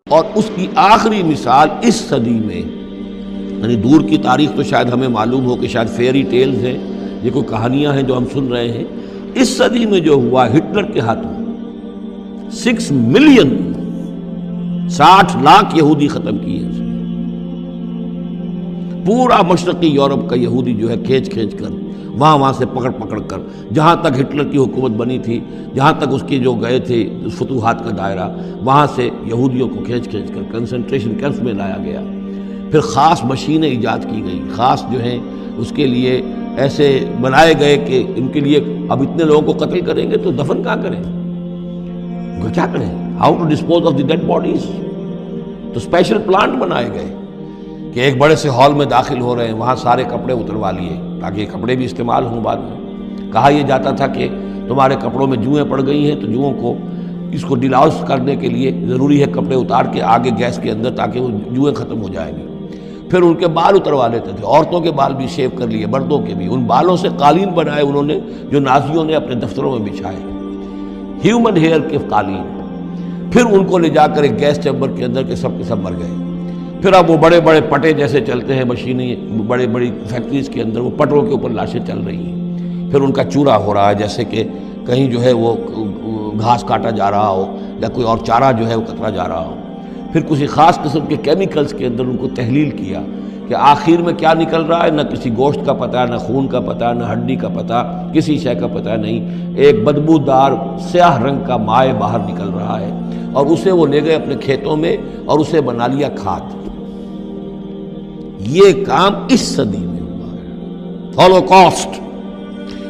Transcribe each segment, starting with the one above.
اور اس کی آخری مثال اس صدی میں، یعنی دور کی تاریخ تو شاید ہمیں معلوم ہو کہ شاید فیری ٹیلز ہیں، یہ کوئی کہانیاں ہیں جو ہم سن رہے ہیں، اس صدی میں جو ہوا ہٹلر کے ہاتھوں 6 ملین 60 لاکھ یہودی ختم کیے، پورا مشرقی یورپ کا یہودی جو ہے کھینچ کر وہاں سے پکڑ کر جہاں تک ہٹلر کی حکومت بنی تھی، جہاں تک اس کے جو گئے تھے فتوحات کا دائرہ، وہاں سے یہودیوں کو کھینچ کر کنسنٹریشن کیمپس میں لایا گیا۔ پھر خاص مشینیں ایجاد کی گئیں، خاص جو ہیں اس کے لیے ایسے بنائے گئے کہ ان کے لیے اب اتنے لوگوں کو قتل کریں گے تو دفن کہاں کریں، کیا کریں، how to dispose of the dead bodies. تو اسپیشل پلانٹ بنائے گئے کہ ایک بڑے سے ہال میں داخل ہو رہے ہیں، وہاں سارے کپڑے اتروا لیے تاکہ یہ کپڑے بھی استعمال ہوں بعد میں۔ کہا یہ جاتا تھا کہ تمہارے کپڑوں میں جوئیں پڑ گئی ہیں تو جوؤں کو اس کو ڈیلاؤس کرنے کے لیے ضروری ہے کپڑے اتار کے آگے گیس کے اندر تاکہ وہ جوئیں ختم ہو جائیں گی۔ پھر ان کے بال اتروا لیتے تھے، عورتوں کے بال بھی شیو کر لیے، مردوں کے بھی، ان بالوں سے قالین بنائے انہوں نے جو نازیوں نے اپنے دفتروں میں بچھائے، ہیومن ہیئر کے قالین۔ پھر ان کو لے جا کر ایک گیس چیمبر کے اندر کے سب مر گئے۔ پھر اب وہ بڑے بڑے پٹے جیسے چلتے ہیں مشینیں، بڑی فیکٹریز کے اندر وہ پٹوں کے اوپر لاشیں چل رہی ہیں۔ پھر ان کا چورا ہو رہا ہے جیسے کہ کہیں جو ہے وہ گھاس کاٹا جا رہا ہو یا کوئی اور چارہ جو ہے وہ کترا جا رہا ہو۔ پھر کسی خاص قسم کے کیمیکلز کے اندر ان کو تحلیل کیا کہ آخر میں کیا نکل رہا ہے، نہ کسی گوشت کا پتہ، نہ خون کا پتہ، نہ ہڈی کا پتہ، کسی شے کا پتہ نہیں، ایک بدبودار سیاہ رنگ کا مائع باہر نکل رہا ہے، اور اسے وہ لے گئے اپنے کھیتوں میں اور اسے بنا لیا کھاد۔ یہ کام اس صدی میں ہوا ہے، ہولوکاسٹ۔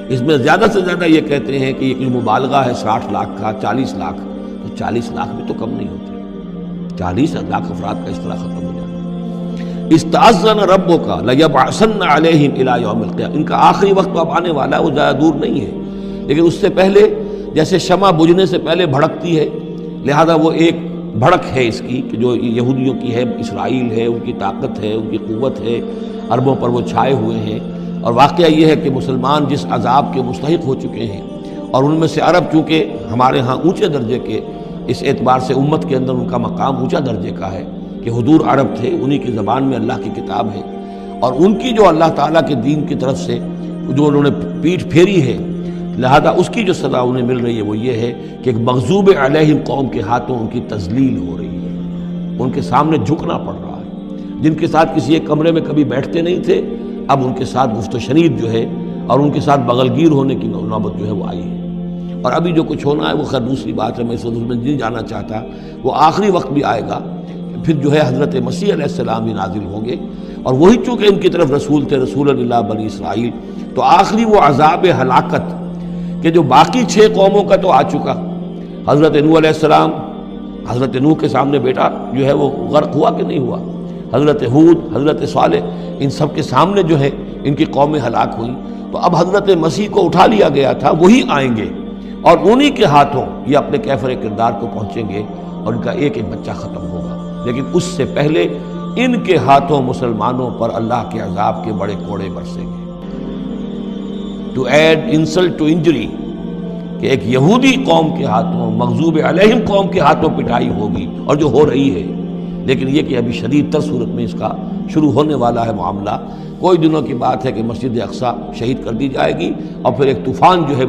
اس میں زیادہ سے زیادہ یہ کہتے ہیں کہ یہ کوئی مبالغہ ہے 60 لاکھ کا، 40 لاکھ، تو 40 لاکھ بھی تو کم نہیں ہوتے، 40 لاکھ افراد کا اس طرح ختم ہو جاتا۔ استأذن ربک لیبعثن علیہم الی یوم القیامہ، ان کا آخری وقت اب آنے والا ہے، وہ زیادہ دور نہیں ہے، لیکن اس سے پہلے جیسے شمع بجھنے سے پہلے بھڑکتی ہے، لہذا وہ ایک بھڑک ہے اس کی کہ جو یہودیوں کی ہے، اسرائیل ہے، ان کی طاقت ہے، ان کی قوت ہے، عربوں پر وہ چھائے ہوئے ہیں۔ اور واقعہ یہ ہے کہ مسلمان جس عذاب کے مستحق ہو چکے ہیں، اور ان میں سے عرب چونکہ ہمارے ہاں اونچے درجے کے، اس اعتبار سے امت کے اندر ان کا مقام اونچا درجے کا ہے کہ حضور عرب تھے، انہی کی زبان میں اللہ کی کتاب ہے، اور ان کی جو اللہ تعالیٰ کے دین کی طرف سے جو انہوں نے پیٹھ پھیری ہے، لہذا اس کی جو سزا انہیں مل رہی ہے وہ یہ ہے کہ ایک مغضوب علیہم قوم کے ہاتھوں ان کی تذلیل ہو رہی ہے، ان کے سامنے جھکنا پڑ رہا ہے۔ جن کے ساتھ کسی ایک کمرے میں کبھی بیٹھتے نہیں تھے، اب ان کے ساتھ گفت و شنید جو ہے اور ان کے ساتھ بغل گیر ہونے کی نوبت جو ہے وہ آئی ہے۔ اور ابھی جو کچھ ہونا ہے وہ خیر دوسری بات ہے، میں اس میں نہیں جانا چاہتا، وہ آخری وقت بھی آئے گا، پھر جو ہے حضرت مسیح علیہ السلام بھی نازل ہوں گے، اور وہی چونکہ ان کی طرف رسول تھے، رسول اللہ بنی اسرائیل، تو آخری وہ عذاب ہلاکت کہ جو باقی 6 قوموں کا تو آ چکا، حضرت نوح علیہ السلام، حضرت نوح کے سامنے بیٹا جو ہے وہ غرق ہوا کہ نہیں ہوا، حضرت ہود، حضرت صالح، ان سب کے سامنے جو ہے ان کی قومیں ہلاک ہوئیں، تو اب حضرت مسیح کو اٹھا لیا گیا تھا، وہی آئیں گے اور انہی کے ہاتھوں یہ اپنے کیفر کردار کو پہنچیں گے اور ان کا ایک ایک بچہ ختم ہوگا، لیکن اس سے پہلے ان کے ہاتھوں مسلمانوں پر اللہ کے عذاب کے بڑے کوڑے برسیں گے۔ To add insult to injury, کہ ایک یہودی قوم کے ہاتھوں، مغضوب علیہم قوم کے ہاتھوں پٹائی ہوگی، اور جو ہو رہی ہے، لیکن یہ کہ ابھی شدید تر صورت میں اس کا شروع ہونے والا ہے معاملہ۔ کوئی دنوں کی بات ہے کہ مسجد اقصی شہید کر دی جائے گی، اور پھر ایک طوفان جو ہے